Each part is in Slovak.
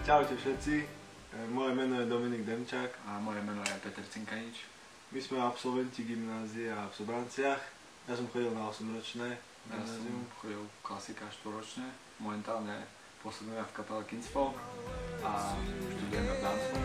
Čaute všetci, moje meno je Dominik Demčák a moje meno je Peter Cinkanič. My sme absolventi gymnázia v Sobranciach. Ja som chodil na 8-ročné gymnázium. Ja som chodil klasika 4-ročné. Momentálne pôsobím v kapele Kingsfolk a študujem na Dánsku.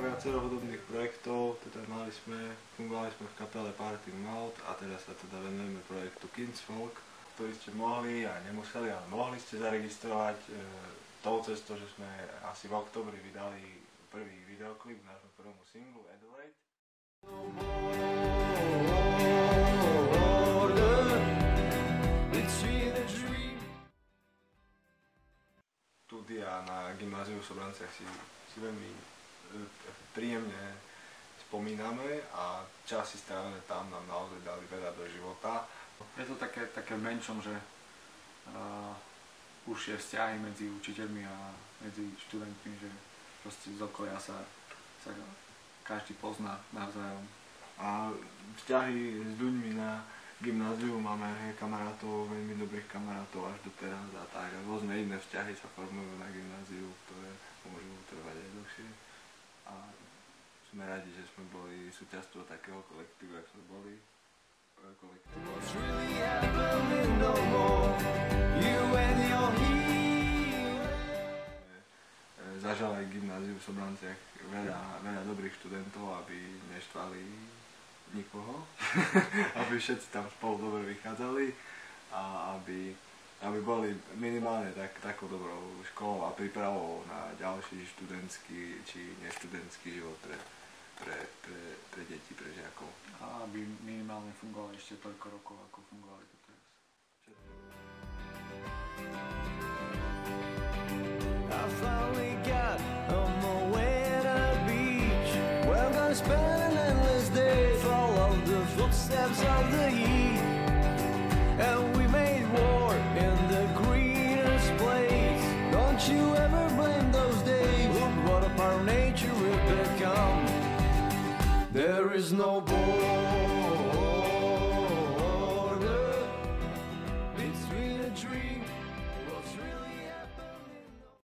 Viacero hudobných projektov, fungovali sme v kapele Party Mouth a teraz sa teda venujeme projektu Kingsfolk, ktorý ste mohli a nemuseli, ale mohli ste zaregistrovať tou cestou, že sme asi v oktobri vydali prvý videoklip k nášmu prvému singlu Adelaide. Štúdia na gymnáziu v Sobranciach si veľmi príjemne spomíname a časy strávené tam nám naozaj dali veľa do života. Je to také v menšom, že užšie vzťahy medzi učiteľmi a medzi študentmi, že proste z okolia sa každý pozná navzájom. A vzťahy s ľuďmi na gymnáziu máme kamarátov, veľmi dobrých kamarátov až doteraz a tak. Rôzne iné vzťahy sa formujú na gymnáziu, ktoré môžu trvať aj dlhšie. A sme radi, že sme boli súčasťou takého kolektívu, ako sme boli. Zažal aj gymnáziu v Sobranciach veľa dobrých študentov, aby neštvali nikoho, aby všetci tam spolu dobre vychádzali a aby boli minimálne takou dobrou školou a prípravou na ďalší študentský či neštudentský život pre deti, pre žiakov. A aby minimálne fungovali ešte toľko rokov, ako fungovali doteraz. I finally got on my way to the beach. We're gonna spend an endless day, follow the footsteps of the heat. And we made war in the greenest place. Don't you ever blame those days. What a part of nature we've become. There is no border.